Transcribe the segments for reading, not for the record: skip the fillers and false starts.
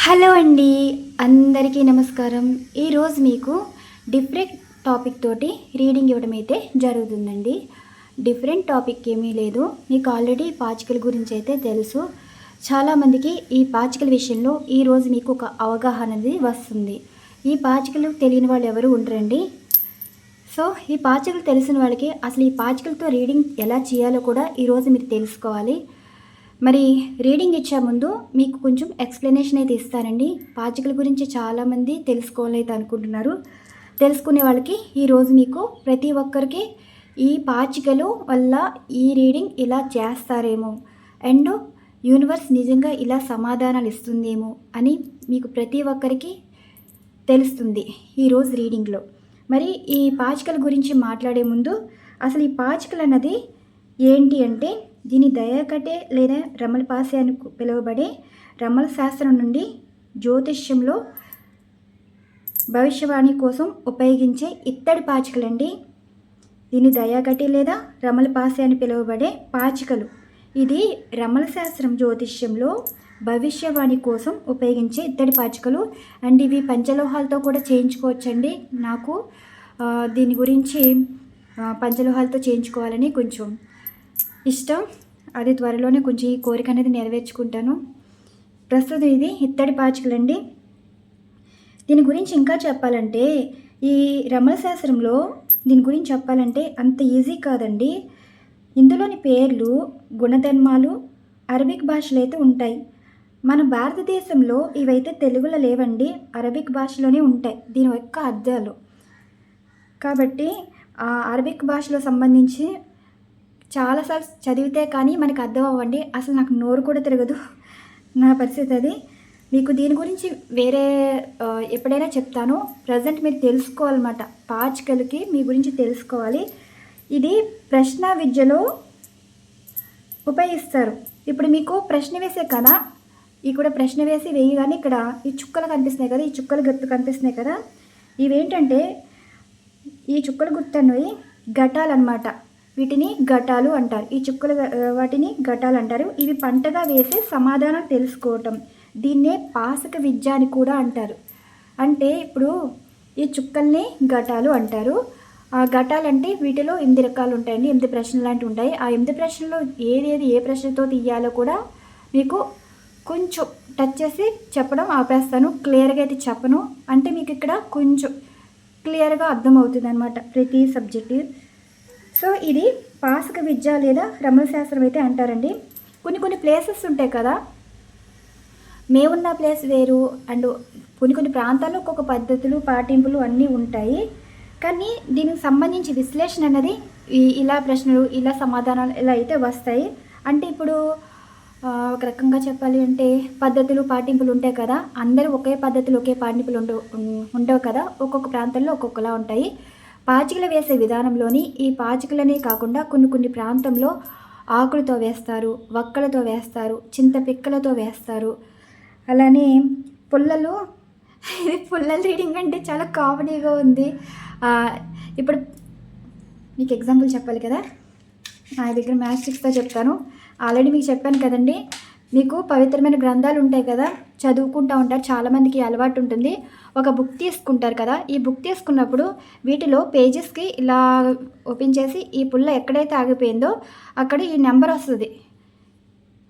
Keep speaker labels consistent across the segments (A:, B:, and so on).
A: Hello అండి, అందరికీ నమస్కారం. ఈరోజు మీకు డిఫరెంట్ టాపిక్ తోటి రీడింగ్ ఇవ్వడం అయితే జరుగుతుందండి. డిఫరెంట్ టాపిక్ ఏమీ లేదు, మీకు ఆల్రెడీ పాచికల గురించి అయితే తెలుసు. చాలామందికి ఈ పాచికల విషయంలో ఈరోజు మీకు ఒక అవగాహన అనేది వస్తుంది. ఈ పాచికలు తెలియని వాళ్ళు ఎవరు ఉండరండి. సో ఈ పాచికలు తెలిసిన వాళ్ళకి అసలు ఈ పాచికలతో రీడింగ్ ఎలా చేయాలో కూడా ఈరోజు మీరు తెలుసుకోవాలి. మరి రీడింగ్ ఇచ్చే ముందు మీకు కొంచెం ఎక్స్ప్లెనేషన్ అయితే ఇస్తానండి. పాచికల గురించి చాలామంది తెలుసుకోవాలైతే అనుకుంటున్నారు. తెలుసుకునే వాళ్ళకి ఈరోజు మీకు ప్రతి ఒక్కరికి ఈ పాచికలు వల్ల ఈ రీడింగ్ ఇలా చేస్తారేమో అండ్ యూనివర్స్ నిజంగా ఇలా సమాధానాలు ఇస్తుందేమో అని మీకు ప్రతి ఒక్కరికి తెలుస్తుంది ఈరోజు రీడింగ్లో. మరి ఈ పాచికల గురించి మాట్లాడే ముందు అసలు ఈ పాచికలు అన్నది ఏంటి అంటే, దీని దయాకటే లేదా రమలపాసి అని పిలువబడే రమల శాస్త్రం నుండి జ్యోతిష్యంలో భవిష్యవాణి కోసం ఉపయోగించే ఇత్తడి పాచికలండి. దీని దయాకటి లేదా రమలపాసి అని పిలువబడే పాచికలు. ఇది రమల శాస్త్రం జ్యోతిష్యంలో భవిష్యవాణి కోసం ఉపయోగించే ఇత్తడి పాచికలు అండ్ ఇవి పంచలోహాలతో కూడా చేయించుకోవచ్చండి. నాకు దీని గురించి పంచలోహాలతో చేయించుకోవాలని కొంచెం ఇష్టం. అది త్వరలోనే కొంచెం ఈ కోరిక అనేది నెరవేర్చుకుంటాను. ప్రస్తుతం ఇది ఇత్తడి పాచికలండి. దీని గురించి ఇంకా చెప్పాలంటే, ఈ రమణ శాస్త్రంలో దీని గురించి చెప్పాలంటే అంత ఈజీ కాదండి. ఇందులోని పేర్లు, గుణధర్మాలు అరబిక్ భాషలో అయితే ఉంటాయి. మన భారతదేశంలో ఇవైతే తెలుగులో లేవండి, అరబిక్ భాషలోనే ఉంటాయి దీని యొక్క అర్థాలు. కాబట్టి ఆ అరబిక్ భాషలో సంబంధించి చాలాసార్లు చదివితే కానీ మనకు అర్థం అవ్వండి. అసలు నాకు నోరు కూడా తిరగదు, నా పరిస్థితి అది. మీకు దీని గురించి వేరే ఎప్పుడైనా చెప్తాను. ప్రజెంట్ మీరు తెలుసుకోవాలన్నమాట, పాచికలకి మీ గురించి తెలుసుకోవాలి. ఇది ప్రశ్న విద్యలో ఉపయోగిస్తారు. ఇప్పుడు మీకు ప్రశ్న వేసే కదా, ఇక్కడ ప్రశ్న వేసి వేయగానే ఇక్కడ ఈ చుక్కలు కనిపిస్తున్నాయి కదా, ఈ చుక్కలు గుర్తు కనిపిస్తున్నాయి కదా, ఇవేంటంటే ఈ చుక్కలు గుర్తు అన్నవి ఘటాలన్నమాట. వీటిని ఘటాలు అంటారు. ఈ చుక్కలు వాటిని ఘటాలు అంటారు. ఇవి పంటగా వేసే సమాధానం తెలుసుకోవటం, దీన్నే పాసక విద్య అని కూడా అంటారు. అంటే ఇప్పుడు ఈ చుక్కల్ని ఘటాలు అంటారు. ఆ ఘటాలు అంటే వీటిలో 8 రకాలు ఉంటాయండి, 8 ప్రశ్నలు లాంటివి ఉంటాయి. ఆ 8 ప్రశ్నల్లో ఏది ఏ ప్రశ్నతో తీయాలో కూడా మీకు కొంచెం టచ్ చేసి చెప్పడం ఆపేస్తాను. క్లియర్గా అయితే చెప్పను, అంటే మీకు ఇక్కడ కొంచెం క్లియర్గా అర్థమవుతుంది అనమాట ప్రతి సబ్జెక్టు. సో ఇది పాసక విద్య లేదా రమణ శాస్త్రం అయితే అంటారండి. కొన్ని ప్లేసెస్ ఉంటాయి కదా, మేమున్న ప్లేస్ వేరు అండ్ కొన్ని ప్రాంతాల్లో ఒక్కొక్క పద్ధతులు పాటింపులు అన్నీ ఉంటాయి. కానీ దీనికి సంబంధించి విశ్లేషణ అనేది ఇలా ప్రశ్నలు ఇలా సమాధానాలు ఇలా అయితే వస్తాయి. అంటే ఇప్పుడు ఒక రకంగా చెప్పాలి అంటే పద్ధతులు పాటింపులు ఉంటాయి కదా, అందరూ ఒకే పద్ధతులు ఒకే పాటింపులు ఉండవు కదా, ఒక్కొక్క ప్రాంతంలో ఒక్కొక్కలా ఉంటాయి. పాచికలు వేసే విధానంలోని ఈ పాచికలనే కాకుండా కొన్ని ప్రాంతంలో ఆకులతో వేస్తారు, వక్కలతో వేస్తారు, చింతపిక్కలతో వేస్తారు. అలానే పుల్లలు, ఇది పుల్లల రీడింగ్ అంటే చాలా కామెడీగా ఉంది. ఇప్పుడు మీకు ఎగ్జాంపుల్ చెప్పాలి కదా, నా దగ్గర మ్యాథ్స్టిక్స్తో చెప్తాను. ఆల్రెడీ మీకు చెప్పాను కదండి, మీకు పవిత్రమైన గ్రంథాలు ఉంటాయి కదా, చదువుకుంటూ ఉంటారు, చాలామందికి అలవాటు ఉంటుంది. ఒక బుక్ తీసుకుంటారు కదా, ఈ బుక్ తీసుకున్నప్పుడు వీటిలో పేజెస్కి ఇలా ఓపెన్ చేసి ఈ పుల్ల ఎక్కడైతే ఆగిపోయిందో అక్కడ ఈ నెంబర్ వస్తుంది.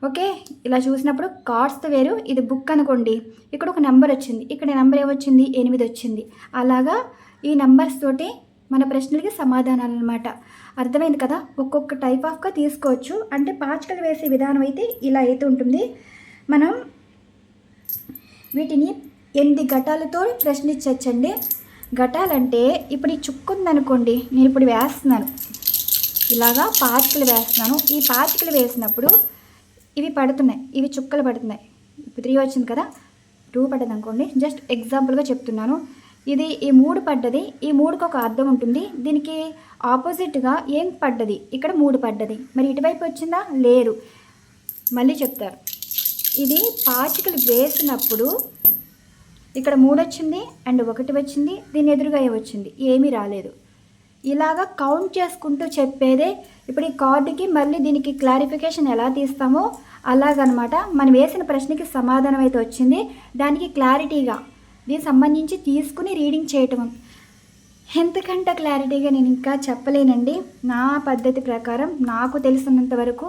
A: ఓకే, ఇలా చూసినప్పుడు కార్డ్స్తో వేరు, ఇది బుక్ అనుకోండి, ఇక్కడ ఒక నెంబర్ వచ్చింది, ఇక్కడ నెంబర్ ఏమొచ్చింది 8 వచ్చింది. అలాగా ఈ నెంబర్స్ తోటి మన ప్రశ్నలకి సమాధానాలు అనమాట. అర్థమైంది కదా, ఒక్కొక్క టైప్ ఆఫ్గా తీసుకోవచ్చు. అంటే పాచికలు వేసే విధానం అయితే ఇలా అయితే ఉంటుంది. మనం వీటిని 8 ఘటాలతో ప్రశ్నించవచ్చండి. ఘటాలంటే ఇప్పుడు ఈ చుక్కు ఉందనుకోండి, నేను ఇప్పుడు వేస్తున్నాను, ఇలాగా పాచికలు వేస్తున్నాను. ఈ పాచికలు వేసినప్పుడు ఇవి పడుతున్నాయి, ఇవి చుక్కలు పడుతున్నాయి. ఇప్పుడు 3 వచ్చింది కదా, 2 పడ్డది అనుకోండి, జస్ట్ ఎగ్జాంపుల్గా చెప్తున్నాను. ఇది ఈ 3 పడ్డది, ఈ 3కి ఒక అర్థం ఉంటుంది. దీనికి ఆపోజిట్గా ఏం పడ్డది, ఇక్కడ 3 పడ్డది, మరి ఇటువైపు వచ్చిందా లేదు, మళ్ళీ చెప్తారు. ఇది పాచికలు వేసినప్పుడు ఇక్కడ 3 వచ్చింది అండ్ 1 వచ్చింది, దీని ఎదురుగా వచ్చింది, ఏమీ రాలేదు. ఇలాగా కౌంట్ చేసుకుంటూ చెప్పేదే. ఇప్పుడు ఈ కార్డుకి మళ్ళీ దీనికి క్లారిఫికేషన్ ఎలా తీస్తామో అలాగనమాట. మనం వేసిన ప్రశ్నకి సమాధానం అయితే వచ్చింది, దానికి క్లారిటీగా దీనికి సంబంధించి తీసుకుని రీడింగ్ చేయటం. ఎంతకంటే క్లారిటీగా నేను ఇంకా చెప్పలేనండి. నా పద్ధతి ప్రకారం నాకు తెలిసినంత వరకు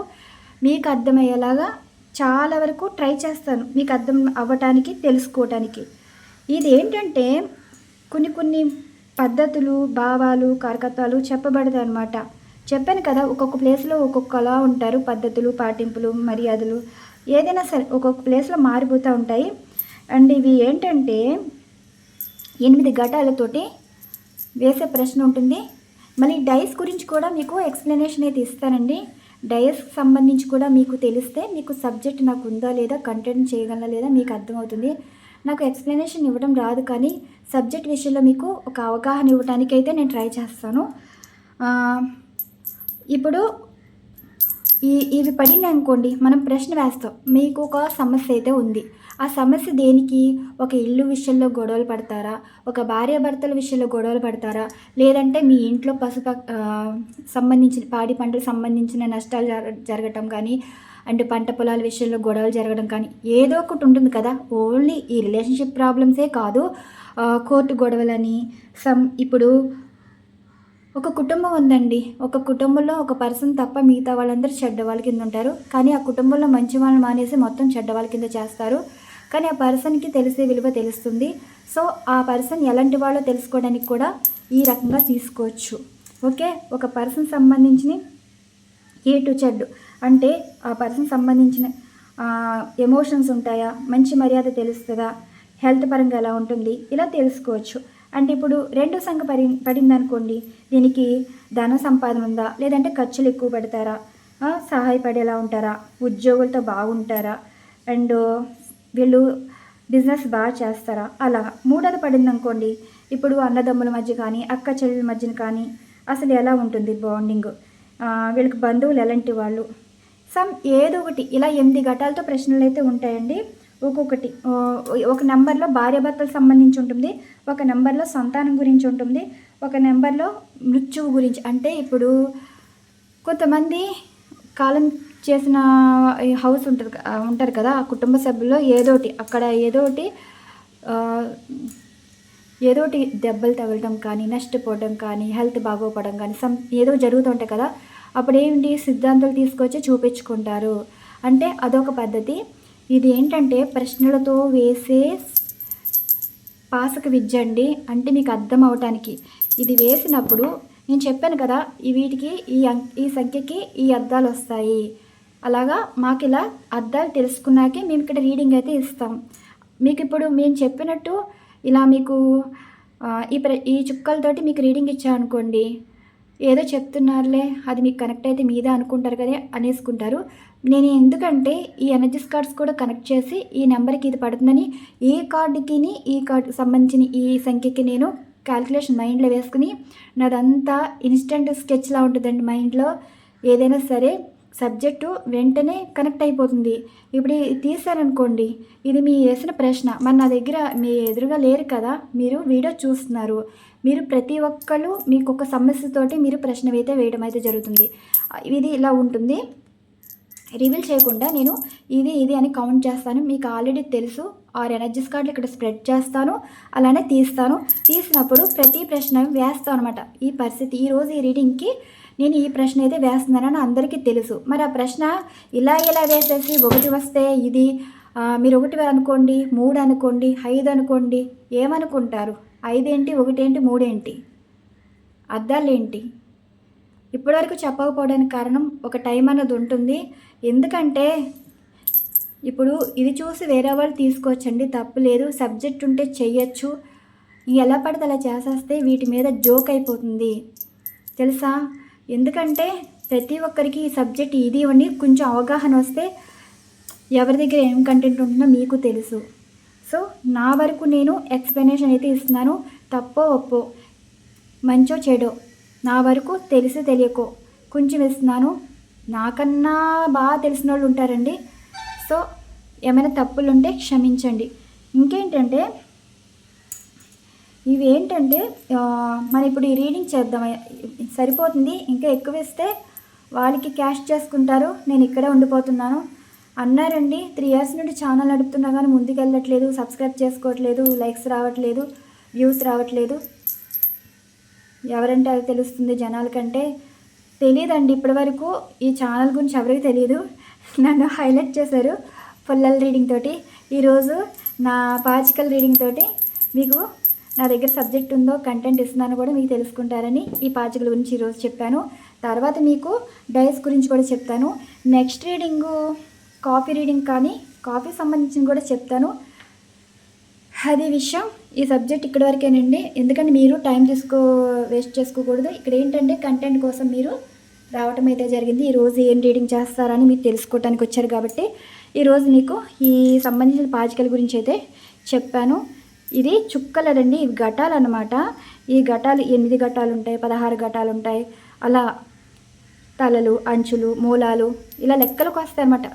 A: మీకు అర్థమయ్యేలాగా చాలా వరకు ట్రై చేస్తాను, మీకు అర్థం అవ్వటానికి, తెలుసుకోవటానికి. ఇది ఏంటంటే కొన్ని పద్ధతులు, భావాలు, కారకత్వాలు చెప్పబడతాయి అన్నమాట. చెప్పాను కదా, ఒక్కొక్క ప్లేస్లో ఒక్కొక్కలా ఉంటారు, పద్ధతులు, పాటింపులు, మర్యాదలు ఏదైనా సరే ఒక్కొక్క ప్లేస్లో మారిపోతూ ఉంటాయి. అండ్ ఇవి ఏంటంటే 8 ఘటాలతోటి వేసే ప్రశ్న ఉంటుంది. మళ్ళీ డైస్ గురించి కూడా మీకు ఎక్స్ప్లెనేషన్ అయితే ఇస్తానండి. డైస్కి సంబంధించి కూడా మీకు తెలిస్తే మీకు సబ్జెక్ట్ నాకు ఉందా లేదా, కంటెంట్ చేయగలనా లేదా మీకు అర్థమవుతుంది. నాకు ఎక్స్ప్లెనేషన్ ఇవ్వడం రాదు, కానీ సబ్జెక్ట్ విషయంలో మీకు ఒక అవగాహన ఇవ్వడానికైతే నేను ట్రై చేస్తాను. ఇప్పుడు ఇవి పడింది అనుకోండి, మనం ప్రశ్న వేస్తాం. మీకు ఒక సమస్య అయితే ఉంది, ఆ సమస్య దేనికి? ఒక ఇల్లు విషయంలో గొడవలు పడతారా, ఒక భార్యాభర్తల విషయంలో గొడవలు పడతారా, లేదంటే మీ ఇంట్లో సంబంధించిన పాడి పంటలకు సంబంధించిన నష్టాలు జరగటం కానీ, అండ్ పంట పొలాల విషయంలో గొడవలు జరగడం కానీ, ఏదో ఒకటి ఉంటుంది కదా. ఓన్లీ ఈ రిలేషన్షిప్ ప్రాబ్లమ్సే కాదు, కోర్టు గొడవలని. ఇప్పుడు ఒక కుటుంబం ఉందండి, ఒక కుటుంబంలో ఒక పర్సన్ తప్ప మిగతా వాళ్ళందరూ చెడ్డవాళ్ళ కింద ఉంటారు, కానీ ఆ కుటుంబంలో మంచి వాళ్ళని మానేసి మొత్తం చెడ్డవాళ్ళ కింద చేస్తారు. కానీ ఆ పర్సన్కి తెలిసే విలువ తెలుస్తుంది. సో ఆ పర్సన్ ఎలాంటి వాళ్ళో తెలుసుకోవడానికి కూడా ఈ రకంగా తీసుకోవచ్చు. ఓకే, ఒక పర్సన్ సంబంధించిన ఏ టు చెడ్డు అంటే ఆ పర్సన్ సంబంధించిన ఎమోషన్స్ ఉంటాయా, మంచి మర్యాద తెలుస్తుందా, హెల్త్ పరంగా ఎలా ఉంటుంది, ఇలా తెలుసుకోవచ్చు. అంటే ఇప్పుడు 2 సంఖ్య పడింది అనుకోండి, దీనికి ధన సంపాదన ఉందా, లేదంటే ఖర్చులు ఎక్కువ పెడతారా, సహాయపడేలా ఉంటారా, ఉద్యోగులతో బాగుంటారా, అండ్ వీళ్ళు బిజినెస్ బాగా చేస్తారా, అలా. 3ది పడింది అనుకోండి, ఇప్పుడు అన్నదమ్ముల మధ్య కానీ, అక్క చెల్లెల మధ్యన కానీ అసలు ఎలా ఉంటుంది బాండింగ్, వీళ్ళకి బంధువులు ఎలాంటి వాళ్ళు, ఏదో ఒకటి. ఇలా 8 ఘటాలతో ప్రశ్నలు అయితే ఉంటాయండి. ఒక్కొక్కటి ఒక నెంబర్లో భార్యాభర్తలకు సంబంధించి ఉంటుంది, ఒక నెంబర్లో సంతానం గురించి ఉంటుంది, ఒక నెంబర్లో మృత్యువు గురించి. అంటే ఇప్పుడు కొంతమంది కాలం చేసిన హౌస్ ఉంటారు కదా, ఆ కుటుంబ సభ్యుల్లో ఏదోటి అక్కడ ఏదోటి దెబ్బలు తగలటం కానీ, నష్టపోవడం కానీ, హెల్త్ బాగోపడం కానీ ఏదో జరుగుతుంటాయి కదా. అప్పుడు ఏంటి, సిద్ధాంతాలు తీసుకొచ్చి చూపించుకుంటారు. అంటే అదొక పద్ధతి. ఇది ఏంటంటే ప్రశ్నలతో వేసే పాసక విద్య అండి. అంటే మీకు అర్థం అవటానికి ఇది వేసినప్పుడు నేను చెప్పాను కదా, వీటికి ఈ సంఖ్యకి ఈ అర్థాలు వస్తాయి. అలాగా మాకు ఇలా అర్థాలు తెలుసుకున్నాకే మేము ఇక్కడ రీడింగ్ అయితే ఇస్తాం. మీకు ఇప్పుడు మేము చెప్పినట్టు ఇలా మీకు ఈ చుక్కలతోటి మీకు రీడింగ్ ఇచ్చామనుకోండి, ఏదో చెప్తున్నారులే, అది మీకు కనెక్ట్ అయితే మీద అనుకుంటారు కదా అనేసుకుంటారు. నేను ఎందుకంటే ఈ ఎనర్జీస్ కార్డ్స్ కూడా కనెక్ట్ చేసి ఈ నెంబర్కి ఇది పడుతుందని ఈ కార్డుకి ఈ కార్డుకి సంబంధించిన ఈ సంఖ్యకి నేను క్యాల్కులేషన్ మైండ్లో వేసుకుని, నాదంతా ఇన్స్టెంట్ స్కెచ్లా ఉంటుందండి మైండ్లో. ఏదైనా సరే సబ్జెక్టు వెంటనే కనెక్ట్ అయిపోతుంది. ఇప్పుడు తీసారనుకోండి, ఇది మీ వేసిన ప్రశ్న, మరి నా దగ్గర మీ ఎదురుగా లేరు కదా, మీరు వీడియో చూస్తున్నారు. మీరు ప్రతి ఒక్కళ్ళు మీకు ఒక సమస్యతోటి మీరు ప్రశ్న అయితే వేయడం అయితే జరుగుతుంది. ఇది ఇలా ఉంటుంది. రివీల్ చేయకుండా నేను ఇది అని కౌంట్ చేస్తాను. మీకు ఆల్రెడీ తెలుసు. 6 ఎనర్జీస్ కార్డులు ఇక్కడ స్ప్రెడ్ చేస్తాను, అలానే తీసినప్పుడు ప్రతి ప్రశ్న వేస్తాను అనమాట. ఈ పరిస్థితి ఈరోజు ఈ రీడింగ్కి నేను ఈ ప్రశ్న అయితే వేస్తున్నానని అందరికీ తెలుసు. మరి ఆ ప్రశ్న ఇలా వేసేసి 1 వస్తే ఇది, మీరు 1 అనుకోండి, 3 అనుకోండి, 5 అనుకోండి, ఏమనుకుంటారు? 5 ఏంటి, 1 ఏంటి, 3 ఏంటి, అర్థాలు ఏంటి? ఇప్పటివరకు చెప్పకపోవడానికి కారణం ఒక టైం అన్నది ఉంటుంది. ఎందుకంటే ఇప్పుడు ఇది చూసి వేరే వాళ్ళు తీసుకోవచ్చండి, తప్పు లేదు. సబ్జెక్ట్ ఉంటే చెయ్యొచ్చు. ఎలా పడితే అలా చేసేస్తే వీటి మీద జోక్ అయిపోతుంది తెలుసా. ఎందుకంటే ప్రతి ఒక్కరికి ఈ సబ్జెక్ట్ ఇది అని కొంచెం అవగాహన వస్తే ఎవరి దగ్గర ఏం కంటెంట్ ఉంటుందో మీకు తెలుసు. సో నా వరకు నేను ఎక్స్ప్లెనేషన్ అయితే ఇస్తున్నాను. తప్పో ఒప్పో, మంచో చెడో, నా వరకు తెలిసి తెలియకో కొంచెం ఇస్తున్నాను. నాకన్నా బాగా తెలిసిన వాళ్ళు ఉంటారండి. సో ఏమైనా తప్పులు ఉంటే క్షమించండి. ఇంకేంటంటే ఇవి ఏంటంటే మనం ఇప్పుడు ఈ రీడింగ్ చేద్దాం, సరిపోతుంది. ఇంకా ఎక్కువ ఇస్తే వాళ్ళకి క్యాష్ చేసుకుంటారు, నేను ఇక్కడే ఉండిపోతున్నాను అన్నారండి. 3 years నుండి ఛానల్ నడుపుతున్నా కానీ ముందుకు వెళ్ళట్లేదు, సబ్స్క్రైబ్ చేసుకోవట్లేదు, లైక్స్ రావట్లేదు, వ్యూస్ రావట్లేదు. ఎవరంటే అది తెలుస్తుంది జనాలకంటే. తెలియదండి ఇప్పటివరకు ఈ ఛానల్ గురించి ఎవరికి తెలియదు. నన్ను హైలైట్ చేశారు పుల్లల రీడింగ్ తోటి. ఈరోజు నా పాచికల్ రీడింగ్ తోటి మీకు నా దగ్గర సబ్జెక్ట్ ఉందో కంటెంట్ ఇస్తున్నాను కూడా మీకు తెలుసుకుంటారని ఈ పాచికల గురించి ఈరోజు చెప్పాను. తర్వాత మీకు డైస్ గురించి కూడా చెప్తాను. నెక్స్ట్ రీడింగు కాఫీ రీడింగ్, కానీ కాఫీ సంబంధించిన కూడా చెప్తాను. అది విషయం. ఈ సబ్జెక్ట్ ఇక్కడి వరకేనండి, ఎందుకంటే మీరు టైం వేస్ట్ చేసుకోకూడదు. ఇక్కడ ఏంటంటే కంటెంట్ కోసం మీరు రావటం అయితే జరిగింది. ఈరోజు ఏం రీడింగ్ చేస్తారని మీరు తెలుసుకోవడానికి వచ్చారు కాబట్టి ఈరోజు మీకు ఈ సంబంధించిన పాచికల గురించి అయితే చెప్పాను. ఇది చుక్కలదండి, ఇవి ఘటాలు అన్నమాట. ఈ ఘటాలు 8 ఘటాలు ఉంటాయి, 16 ఘటాలు ఉంటాయి. అలా తలలు, అంచులు, మూలాలు ఇలా లెక్కలకు వస్తాయి అన్నమాట.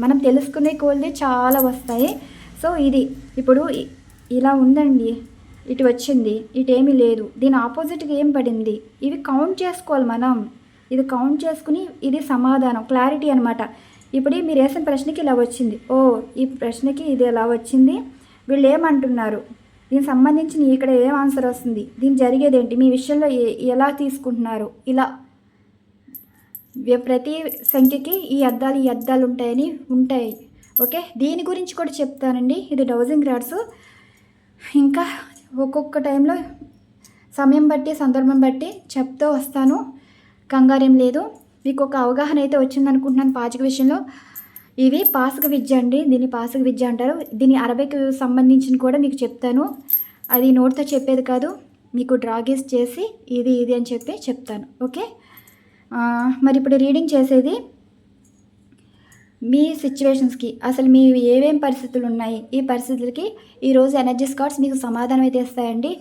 A: మనం తెలుసుకునే కొలది చాలా వస్తాయి. సో ఇది ఇప్పుడు ఇలా ఉందండి, ఇటు వచ్చింది, ఇటు ఏమీ లేదు, దీని ఆపోజిట్గా ఏం పడింది, ఇవి కౌంట్ చేసుకోవాలి మనం. ఇది కౌంట్ చేసుకుని ఇది సమాధానం, క్లారిటీ అనమాట. ఇప్పుడు మీరు వేసిన ప్రశ్నకి ఇలా వచ్చింది, ఓ ఈ ప్రశ్నకి ఇది ఎలా వచ్చింది, వీళ్ళు ఏమంటున్నారు, దీనికి సంబంధించి ఇక్కడ ఏం ఆన్సర్ వస్తుంది, దీని జరిగేది ఏంటి, మీ విషయంలో ఎలా తీసుకుంటున్నారు, ఇలా ప్రతి సంఖ్యకి ఈ అద్దాలు ఉంటాయి. ఓకే, దీని గురించి కూడా చెప్తానండి. ఇది డౌజింగ్ రాడ్స్. ఇంకా ఒక్కొక్క టైంలో సమయం బట్టి సందర్భం బట్టి చెప్తూ వస్తాను, కంగారేం లేదు. మీకు ఒక అవగాహన అయితే వచ్చిందనుకుంటున్నాను పాచిక విషయంలో. ఇవి పాసక విద్య అండి, దీన్ని పాసక విద్య అంటారు. దీని అరబిక్ సంబంధించిన కూడా మీకు చెప్తాను. అది నోట్తో చెప్పేది కాదు, మీకు డ్రాగేస్ చేసి ఇది అని చెప్పి చెప్తాను. ఓకే, మరి ఇప్పుడు రీడింగ్ చేసేది మీ సిచ్యువేషన్స్కి, అసలు మీ ఏమేం పరిస్థితులు ఉన్నాయి, ఈ పరిస్థితులకి ఈరోజు ఎనర్జీస్ కార్డ్స్ మీకు సమాధానం అయితే ఇస్తాయండి.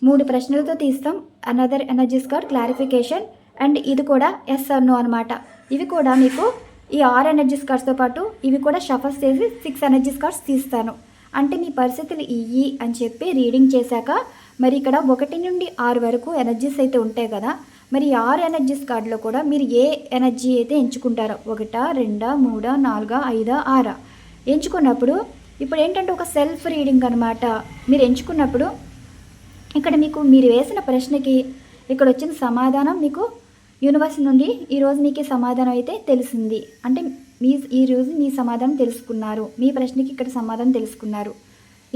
A: 3 ప్రశ్నలతో తీస్తాం. Another energies card clarification, and ఇది కూడా ఎస్ ఆర్ నో అనమాట. ఇవి కూడా మీకు ఈ 6 ఎనర్జీస్ కార్డ్స్తో పాటు ఇవి కూడా షఫల్ చేసి 6 ఎనర్జీస్ కార్డ్స్ తీస్తాను. అంటే మీ పరిస్థితులు ఇవి అని చెప్పి రీడింగ్ చేశాక మరి ఇక్కడ 1 నుండి 6 వరకు ఎనర్జీస్ అయితే ఉంటాయి కదా. మరి 6 ఎనర్జీస్ కార్డులో కూడా మీరు ఏ ఎనర్జీ అయితే ఎంచుకుంటారో, 1, 2, 3, 4, 5, 6 ఎంచుకున్నప్పుడు ఇప్పుడు ఏంటంటే ఒక సెల్ఫ్ రీడింగ్ అనమాట. మీరు ఎంచుకున్నప్పుడు ఇక్కడ మీరు వేసిన ప్రశ్నకి ఇక్కడ వచ్చిన సమాధానం మీకు యూనివర్స్ నుండి ఈరోజు మీకు సమాధానం అయితే తెలిసింది. అంటే ఈరోజు మీ సమాధానం తెలుసుకున్నారు, మీ ప్రశ్నకి ఇక్కడ సమాధానం తెలుసుకున్నారు.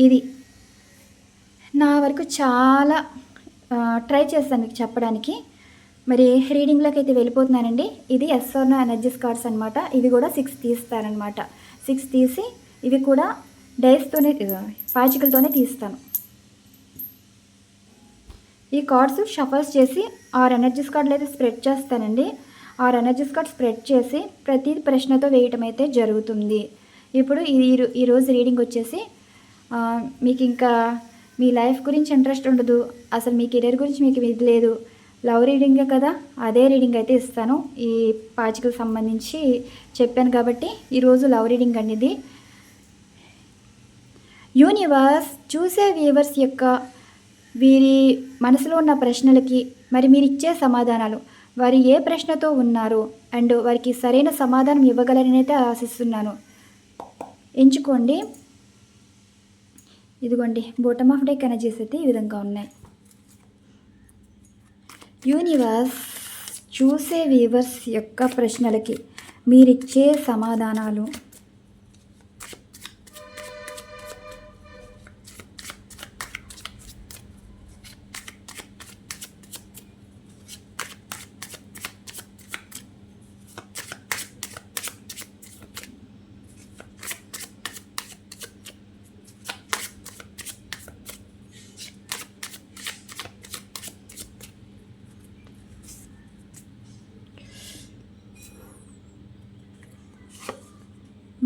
A: ఇది నా వరకు చాలా ట్రై చేస్తాను మీకు చెప్పడానికి. మరి రీడింగ్లోకి అయితే వెళ్ళిపోతున్నానండి. ఇది S R no energies cards అనమాట. ఇవి కూడా 6 తీస్తారనమాట. 6 తీసి ఇవి కూడా డైస్తోనే పాచికలతోనే తీస్తాను. ఈ కార్డ్స్ షఫల్స్ చేసి 6 ఎనర్జీస్ కార్డులు అయితే స్ప్రెడ్ చేస్తానండి. 6 ఎనర్జీస్ కార్డ్ స్ప్రెడ్ చేసి ప్రతి ప్రశ్నతో వేయటం అయితే జరుగుతుంది. ఇప్పుడు ఈరోజు రీడింగ్ వచ్చేసి మీకు ఇంకా మీ లైఫ్ గురించి ఇంట్రెస్ట్ ఉండదు, అసలు మీ కెరీర్ గురించి మీకు ఇది లేదు, లవ్ రీడింగే కదా, అదే రీడింగ్ అయితే ఇస్తాను. ఈ పాచికలకు సంబంధించి చెప్పాను కాబట్టి ఈరోజు లవ్ రీడింగ్ అనేది యూనివర్స్ చూసే వ్యూవర్స్ యొక్క వీరి మనసులో ఉన్న ప్రశ్నలకి మరి మీరు ఇచ్చే సమాధానాలు, వారు ఏ ప్రశ్నతో ఉన్నారు అండ్ వారికి సరైన సమాధానం ఇవ్వగలరని అయితే ఆశిస్తున్నాను. ఎంచుకోండి. ఇదిగోండి బాటమ్ ఆఫ్ డెక్ ఎనర్జీస్ అయితే ఈ విధంగా ఉన్నాయి. యూనివర్స్ చూసే వ్యూవర్స్ యొక్క ప్రశ్నలకి మీరిచ్చే సమాధానాలు,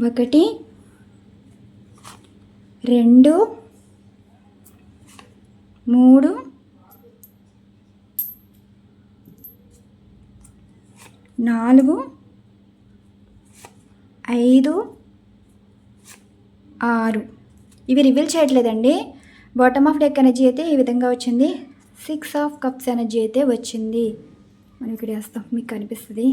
A: ఒకటి 2 3 4 5 6. ఇవి రివీల్ చేయట్లేదండి, బాటమ్ ఆఫ్ డెక్ ఎనర్జీ అయితే ఈ విధంగా వచ్చింది. 6 ఆఫ్ కప్స్ ఎనర్జీ అయితే వచ్చింది. మనం ఇక్కడ వేస్తాం, మీకు కనిపిస్తుంది.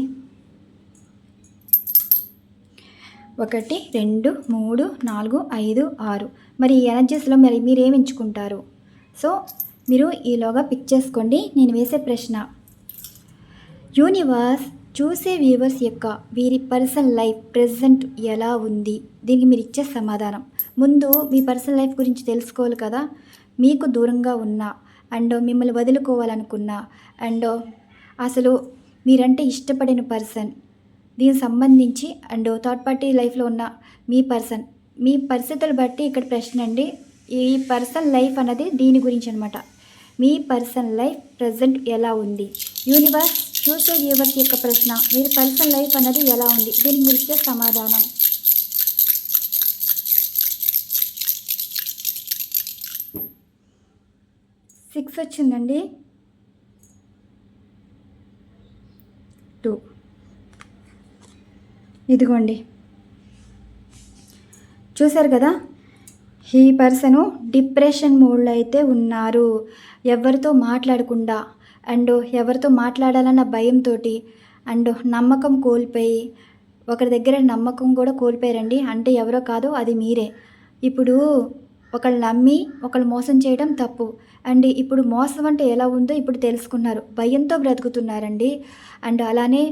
A: 1 2 3 4 5 6. మరి ఈ ఎనర్జీస్లో మరి మీరు ఏమి ఎంచుకుంటారు? సో మీరు ఈలోగా పిక్ చేసుకోండి. నేను వేసే ప్రశ్న, యూనివర్స్ చూసే వ్యూవర్స్ యొక్క వీరి పర్సనల్ లైఫ్ ప్రెజెంట్ ఎలా ఉంది? దీనికి మీరు ఇచ్చే సమాధానం. ముందు మీ పర్సనల్ లైఫ్ గురించి తెలుసుకోవాలి కదా. మీకు దూరంగా ఉన్న అండ్ మిమ్మల్ని వదులుకోవాలనుకున్న అండ్ అసలు మీరంటే ఇష్టపడిన పర్సన్, దీనికి సంబంధించి అండ్ థర్డ్ పార్టీ లైఫ్లో ఉన్న మీ పరిస్థితులు బట్టి ఇక్కడ ప్రశ్న అండి. ఈ పర్సనల్ లైఫ్ అన్నది దీని గురించి అనమాట. మీ పర్సనల్ లైఫ్ ప్రజెంట్ ఎలా ఉంది? యూనివర్స్ చూసే వ్యూవర్స్ యొక్క ప్రశ్న, మీరు పర్సనల్ లైఫ్ అన్నది ఎలా ఉంది? దీనికి మీరు ఇచ్చే సమాధానం. సిక్స్ వచ్చిందండి. 2 ఇదిగోండి, చూసారు కదా. ఈ పర్సను డిప్రెషన్ మోడ్లో అయితే ఉన్నారు. ఎవరితో మాట్లాడకుండా అండ్ ఎవరితో మాట్లాడాలన్న భయంతో అండ్ నమ్మకం కోల్పోయి, ఒకరి దగ్గర నమ్మకం కూడా కోల్పోయారండి. అంటే ఎవరో కాదు, అది మీరే. ఇప్పుడు ఒకళ్ళు నమ్మి ఒకళ్ళు మోసం చేయడం తప్పు. అండ్ ఇప్పుడు మోసం అంటే ఎలా ఉందో ఇప్పుడు తెలుసుకున్నారు. భయంతో బ్రతుకుతున్నారండి. అండ్ అలానే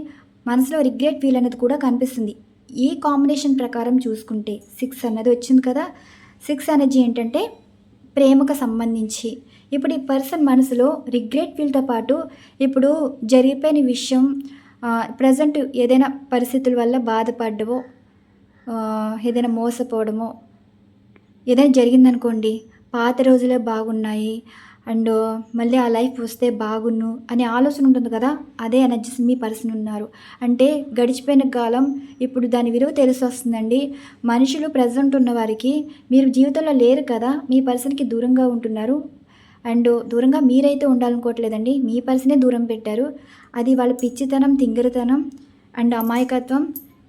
A: మనసులో రిగ్రెట్ ఫీల్ అనేది కూడా కనిపిస్తుంది. ఈ కాంబినేషన్ ప్రకారం చూసుకుంటే 6 అన్నది వచ్చింది కదా. 6 ఎనర్జీ ఏంటంటే ప్రేమకు సంబంధించి. ఇప్పుడు ఈ పర్సన్ మనసులో రిగ్రెట్ ఫీల్తో పాటు ఇప్పుడు జరిగిపోయిన విషయం, ప్రజెంట్ ఏదైనా పరిస్థితుల వల్ల బాధపడ్డమో, ఏదైనా మోసపోవడమో ఏదైనా జరిగిందనుకోండి, పాత రోజులే బాగున్నాయి అండ్ మళ్ళీ ఆ లైఫ్ వస్తే బాగున్ను అనే ఆలోచన ఉంటుంది కదా. అదే ఎనర్జీస్ మీ పర్సన్ ఉన్నారు. అంటే గడిచిపోయిన కాలం ఇప్పుడు దాని విలువ తెలిసి వస్తుందండి. మనుషులు ప్రజెంట్ ఉన్న వారికి మీరు జీవితంలో లేరు కదా, మీ పర్సన్కి దూరంగా ఉంటున్నారు. అండ్ దూరంగా మీరైతే ఉండాలనుకోవట్లేదండి, మీ పర్సనే దూరం పెట్టారు. అది వాళ్ళ పిచ్చితనం, తింగరతనం అండ్ అమాయకత్వం,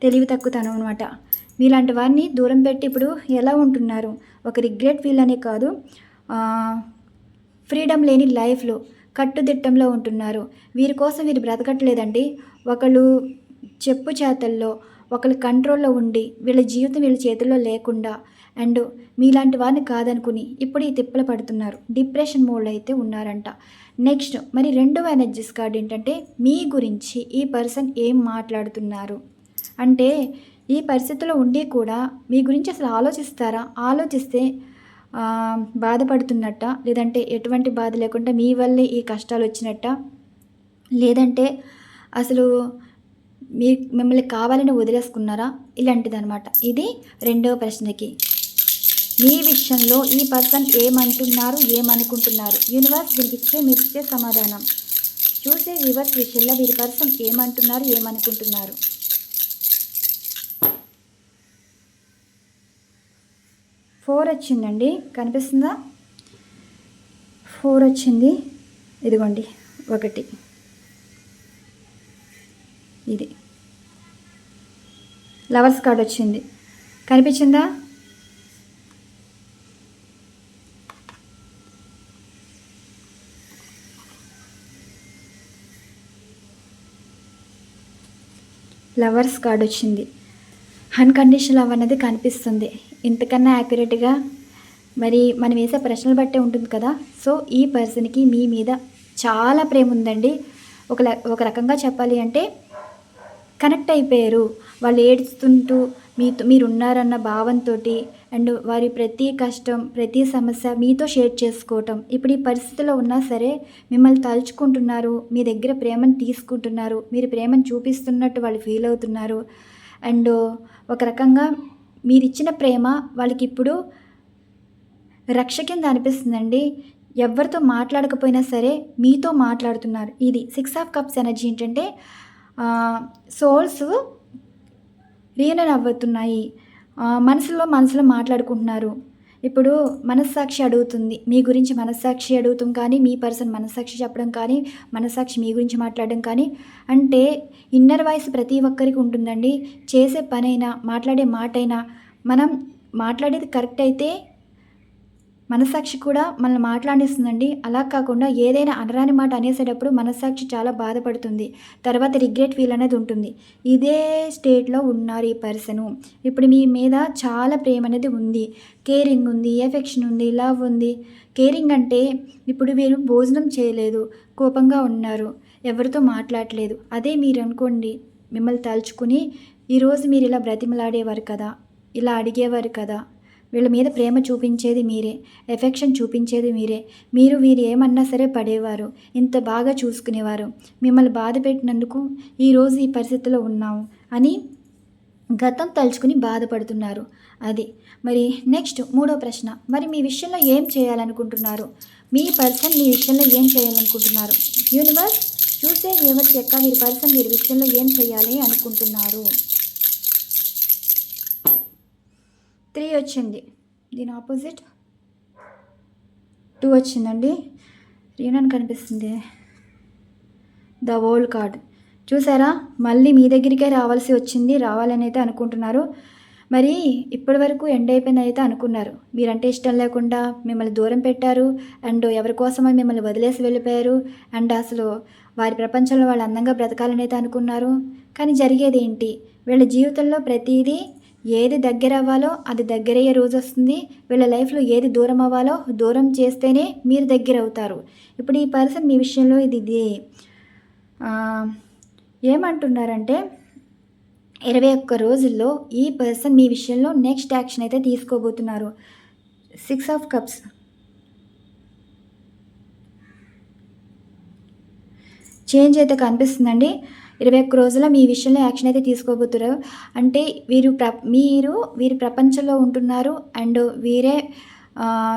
A: తెలివి తక్కువతనం అనమాట. మీలాంటి వారిని దూరం పెట్టి ఇప్పుడు ఎలా ఉంటున్నారు? ఒక రిగ్రెట్ ఫీల్ అనే కాదు, ఫ్రీడమ్ లేని లైఫ్లో కట్టుదిట్టంలో ఉంటున్నారు. వీరి కోసం వీరు బ్రతకట్లేదండి. ఒకళ్ళు చెప్పు చేతల్లో, ఒకళ్ళు కంట్రోల్లో ఉండి వీళ్ళ జీవితం వీళ్ళ చేతుల్లో లేకుండా అండ్ మీలాంటి వారిని కాదనుకుని ఇప్పుడు ఈ తిప్పలు పడుతున్నారు. డిప్రెషన్ మోడ్లో అయితే ఉన్నారంట. నెక్స్ట్ మరి రెండవ ఎనర్జీస్ కార్డ్ ఏంటంటే మీ గురించి ఈ పర్సన్ ఏం మాట్లాడుతున్నారు అంటే, ఈ పరిస్థితిలో ఉండి కూడా మీ గురించి అసలు ఆలోచిస్తారా? ఆలోచిస్తే బాధపడుతున్నట్ట, లేదంటే ఎటువంటి బాధ లేకుండా మీ వల్లే ఈ కష్టాలు వచ్చినట్ట, లేదంటే అసలు మిమ్మల్ని కావాలని వదిలేసుకున్నారా? ఇలాంటిదనమాట. ఇది రెండవ ప్రశ్నకి. మీ విషయంలో ఈ పర్సన్ ఏమంటున్నారు, ఏమనుకుంటున్నారు? యూనివర్స్ దీనికి మీరు ఇచ్చే సమాధానం. చూసే వ్యూవర్స్ విషయంలో వీరి పర్సన్ ఏమంటున్నారు, ఏమనుకుంటున్నారు? 4 వచ్చిందండి, కనిపిస్తుందా? 4 వచ్చింది. ఇదిగోండి 1, ఇది లవర్స్ కార్డ్ వచ్చింది, కనిపించిందా? లవర్స్ కార్డ్ వచ్చింది. అన్కండిషనల్ లవ్ అనేది కనిపిస్తుంది. ఇంతకన్నా యాక్యురేట్గా మరి మనం వేసే ప్రశ్నలు బట్టే ఉంటుంది కదా. సో ఈ పర్సన్కి మీ మీద చాలా ప్రేమ ఉందండి. ఒక రకంగా చెప్పాలి అంటే కనెక్ట్ అయిపోయారు. వాళ్ళు ఏడుస్తుంటూ మీరున్నారన్న భావంతో అండ్ వారి ప్రతి కష్టం, ప్రతి సమస్య మీతో షేర్ చేసుకోవటం. ఇప్పుడు ఈ పరిస్థితిలో ఉన్నా సరే మిమ్మల్ని తలుచుకుంటున్నారు, మీ దగ్గర ప్రేమను తీసుకుంటున్నారు, మీరు ప్రేమను చూపిస్తున్నట్టు వాళ్ళు ఫీల్ అవుతున్నారు. అండ్ ఒక రకంగా మీరిచ్చిన ప్రేమ వాళ్ళకి ఇప్పుడు రక్ష కింద అనిపిస్తుందండి. ఎవరితో మాట్లాడకపోయినా సరే మీతో మాట్లాడుతున్నారు. ఇది 6 ఆఫ్ కప్స్ ఎనర్జీ ఏంటంటే సోల్స్ రీయూనియన్ అవ్వుతున్నాయి. మనసులో మాట్లాడుకుంటున్నారు. ఇప్పుడు మనస్సాక్షి అడుగుతుంది మీ గురించి, మనస్సాక్షి అడుగుతాం కానీ మీ పర్సన్ మనస్సాక్షి చెప్పడం కానీ, మనస్సాక్షి మీ గురించి మాట్లాడడం కానీ. అంటే ఇన్నర్ వాయిస్ ప్రతి ఒక్కరికి ఉంటుందండి. చేసే పనైనా, మాట్లాడే మాటైనా, మనం మాట్లాడేది కరెక్ట్ అయితే మనస్సాక్షి కూడా మనల్ని మాట్లాడిస్తుందండి. అలా కాకుండా ఏదైనా అనరాని మాట అనేసేటప్పుడు మనస్సాక్షి చాలా బాధపడుతుంది. తర్వాత రిగ్రెట్ ఫీల్ అనేది ఉంటుంది. ఇదే స్టేట్లో ఉన్నారు ఈ పర్సను. ఇప్పుడు మీ మీద చాలా ప్రేమ అనేది ఉంది. కేరింగ్ ఉంది, ఎఫెక్షన్ ఉంది, లవ్ ఉంది. కేరింగ్ అంటే ఇప్పుడు వీరు భోజనం చేయలేదు, కోపంగా ఉన్నారు, ఎవరితో మాట్లాడలేదు. అదే మీరు అనుకోండి, మిమ్మల్ని తలుచుకుని ఈరోజు మీరు ఇలా బ్రతిమలాడేవారు కదా, ఇలా అడిగేవారు కదా, వీళ్ళ మీద ప్రేమ చూపించేది మీరే, ఎఫెక్షన్ చూపించేది మీరే. మీరు వీరు ఏమన్నా సరే పడేవారు, ఇంత బాగా చూసుకునేవారు. మిమ్మల్ని బాధ పెట్టినందుకు ఈరోజు ఈ పరిస్థితిలో ఉన్నాము అని గతం తలుచుకుని బాధపడుతున్నారు. అది మరి నెక్స్ట్ మూడో ప్రశ్న, మరి మీ విషయంలో ఏం చేయాలనుకుంటున్నారు? మీ పర్సన్ మీ విషయంలో ఏం చేయాలనుకుంటున్నారు? యూనివర్స్ చూసే ఎవరి చెక్క మీరు పర్సన్ మీరు విషయంలో ఏం చేయాలి అనుకుంటున్నారు? 3 వచ్చింది, దీని ఆపోజిట్ 2 వచ్చిందండి. రీనన్ కనిపిస్తుంది, ద వరల్డ్ కార్డ్. చూసారా, మళ్ళీ మీ దగ్గరికే రావాల్సి వచ్చింది, రావాలని అయితే అనుకుంటున్నారు. మరి ఇప్పటి వరకు ఎండ్ అయిపోయింది అయితే అనుకున్నారు. మీరంటే ఇష్టం లేకుండా మిమ్మల్ని దూరం పెట్టారు, అండ్ ఎవరి కోసమో మిమ్మల్ని వదిలేసి వెళ్ళిపోయారు, అండ్ అసలు వారి ప్రపంచంలో వాళ్ళు అందంగా బ్రతకాలని అయితే అనుకున్నారు. కానీ జరిగేది ఏంటి? వీళ్ళ జీవితంలో ప్రతిదీ ఏది దగ్గర అవ్వాలో అది దగ్గరయ్యే రోజు వస్తుంది. వీళ్ళ లైఫ్లో ఏది దూరం అవ్వాలో దూరం చేస్తేనే మీరు దగ్గర అవుతారు. ఇప్పుడు ఈ పర్సన్ మీ విషయంలో ఇది ఏమంటున్నారంటే 21 రోజుల్లో ఈ పర్సన్ మీ విషయంలో నెక్స్ట్ యాక్షన్ అయితే తీసుకోబోతున్నారు. 6 ఆఫ్ కప్స్. చేంజ్ అయితే కనిపిస్తుందండి. 21 రోజుల్లో మీ విషయంలో యాక్షన్ అయితే తీసుకోబోతున్నారు. అంటే మీరు వీరి ప్రపంచంలో ఉంటున్నారు, అండ్ వీరే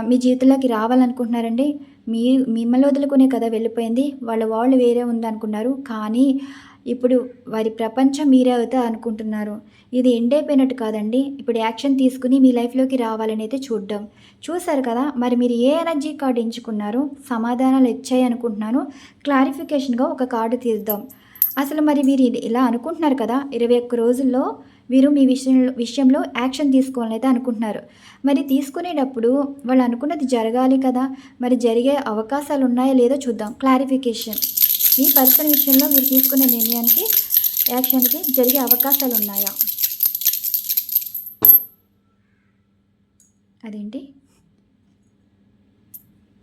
A: మీ జీవితంలోకి రావాలనుకుంటున్నారండి. మిమ్మల్ని వదులుకునే కదా వెళ్ళిపోయింది, వాళ్ళు వేరే ఉందనుకున్నారు. కానీ ఇప్పుడు వారి ప్రపంచం మీరే అవుతా అనుకుంటున్నారు. ఇది ఎండ్ అయిపోయినట్టు కాదండి, ఇప్పుడు యాక్షన్ తీసుకుని మీ లైఫ్లోకి రావాలని అయితే చూశారు కదా. మరి మీరు ఏ ఎనర్జీ కార్డు ఎంచుకున్నారు? సమాధానాలు ఇచ్చాయి అనుకుంటున్నాను. క్లారిఫికేషన్గా ఒక కార్డు తీద్దాం. అసలు మరి వీరు ఇలా అనుకుంటున్నారు కదా, 21 రోజుల్లో వీరు మీ విషయంలో యాక్షన్ తీసుకోవాలని అయితే అనుకుంటున్నారు. మరి తీసుకునేటప్పుడు వాళ్ళు అనుకున్నది జరగాలి కదా, మరి జరిగే అవకాశాలు ఉన్నాయో లేదో చూద్దాం. క్లారిఫికేషన్, మీ పర్సన్ విషయంలో మీరు తీసుకునే నిర్ణయానికి యాక్షన్కి జరిగే అవకాశాలు ఉన్నాయా? అదేంటి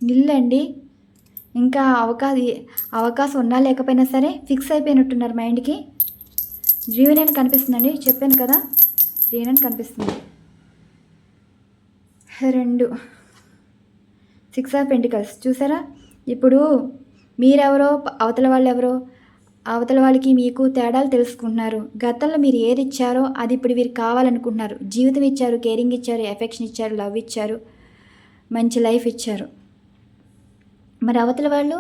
A: నిల్లండి, ఇంకా అవకాశం ఉన్నా లేకపోయినా సరే ఫిక్స్ అయిపోయినట్టున్నారు మైండ్కి. రీయూనియన్ కనిపిస్తుందండి, చెప్పాను కదా, రీయూనియన్ కనిపిస్తుంది. 2 6 ఆఫ్ పెంటికల్స్. చూసారా, ఇప్పుడు మీరెవరో అవతల వాళ్ళు ఎవరో, అవతల వాళ్ళకి మీకు తేడాలు తెలుసుకుంటున్నారు. గతంలో మీరు ఏది ఇచ్చారో అది ఇప్పుడు వీరికి కావాలనుకుంటున్నారు. జీవితం ఇచ్చారు, కేరింగ్ ఇచ్చారు, ఎఫెక్షన్ ఇచ్చారు, లవ్ ఇచ్చారు, మంచి లైఫ్ ఇచ్చారు. మరి అవతల వాళ్ళు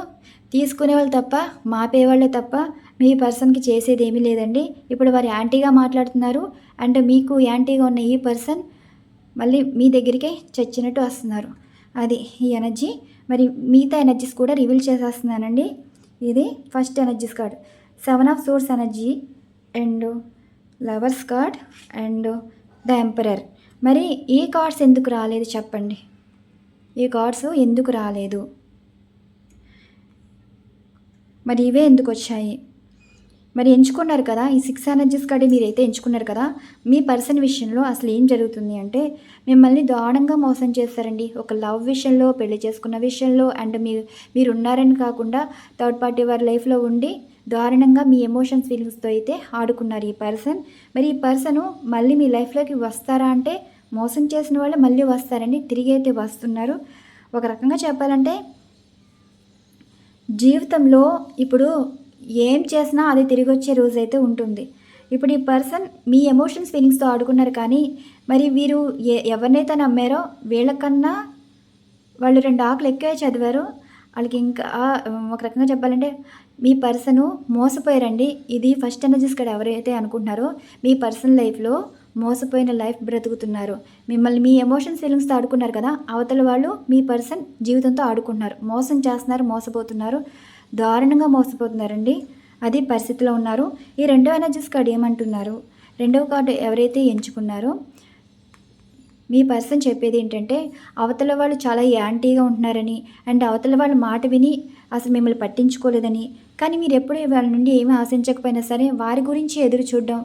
A: తీసుకునేవాళ్ళు తప్ప, మాపేవాళ్ళే తప్ప మీ పర్సన్కి చేసేది ఏమీ లేదండి. ఇప్పుడు వారు యాంటీగా మాట్లాడుతున్నారు, అండ్ మీకు యాంటీగా ఉన్న ఈ పర్సన్ మళ్ళీ మీ దగ్గరికే చచ్చినట్టు వస్తున్నారు. అది ఈ ఎనర్జీ. మరి మిగతా ఎనర్జీస్ కూడా రివీల్ చేసేస్తున్నానండి. ఇది first energies card, 7 of swords energy, and lovers card, and the emperor. మరి ఈ కార్డ్స్ ఎందుకు రాలేదు చెప్పండి? ఈ కార్డ్స్ ఎందుకు రాలేదు? మరి ఇవే ఎందుకు వచ్చాయి? మరి ఎంచుకున్నారు కదా, ఈ 6 ఎనర్జీస్ కార్డు మీరైతే ఎంచుకున్నారు కదా. మీ పర్సన్ విషయంలో అసలు ఏం జరుగుతుంది అంటే, మిమ్మల్ని దారుణంగా మోసం చేస్తారండి. ఒక లవ్ విషయంలో, పెళ్లి చేసుకున్న విషయంలో, అండ్ మీరు ఉన్నారని కాకుండా థర్డ్ పార్టీ వారి లైఫ్లో ఉండి దారుణంగా మీ ఎమోషన్స్ ఫీలింగ్స్తో అయితే ఆడుకున్నారు ఈ పర్సన్. మరి ఈ పర్సను మళ్ళీ మీ లైఫ్లోకి వస్తారా అంటే, మోసం చేసిన వాళ్ళు మళ్ళీ వస్తారండి, తిరిగి అయితే వస్తున్నారు. ఒక రకంగా చెప్పాలంటే జీవితంలో ఇప్పుడు ఏం చేసినా అది తిరిగి వచ్చే రోజైతే ఉంటుంది. ఇప్పుడు ఈ పర్సన్ మీ ఎమోషన్స్ ఫీలింగ్స్తో ఆడుకున్నారు. కానీ మరి వీరు ఎవరినైతే నమ్మారో వీళ్ళకన్నా వాళ్ళు 2 ఆకులు ఎక్కువే చదివారు. వాళ్ళకి ఇంకా ఒక రకంగా చెప్పాలంటే మీ పర్సను మోసపోయారండి. ఇది ఫస్ట్ ఎనర్జీస్ కూడా ఎవరైతే అనుకుంటున్నారో మీ పర్సనల్ లైఫ్లో మోసపోయిన లైఫ్ బ్రతుకుతున్నారు. మిమ్మల్ని మీ ఎమోషన్స్ ఫీలింగ్స్తో ఆడుకున్నారు కదా, అవతల వాళ్ళు మీ పర్సన్ జీవితంతో ఆడుకుంటున్నారు, మోసం చేస్తున్నారు, మోసపోతున్నారు, దారుణంగా మోసపోతున్నారండి. అది పరిస్థితిలో ఉన్నారు. ఈ 2వ ఎనర్జీస్ కార్డు ఏమంటున్నారు? 2వ కార్డు ఎవరైతే ఎంచుకున్నారో మీ పర్సన్ చెప్పేది ఏంటంటే అవతల వాళ్ళు చాలా యాంటీగా ఉంటున్నారని అండ్ అవతల వాళ్ళ మాట విని అసలు మిమ్మల్ని పట్టించుకోలేదని, కానీ మీరు ఎప్పుడు వాళ్ళ నుండి ఏమీ ఆశించకపోయినా సరే వారి గురించి ఎదురు చూడడం,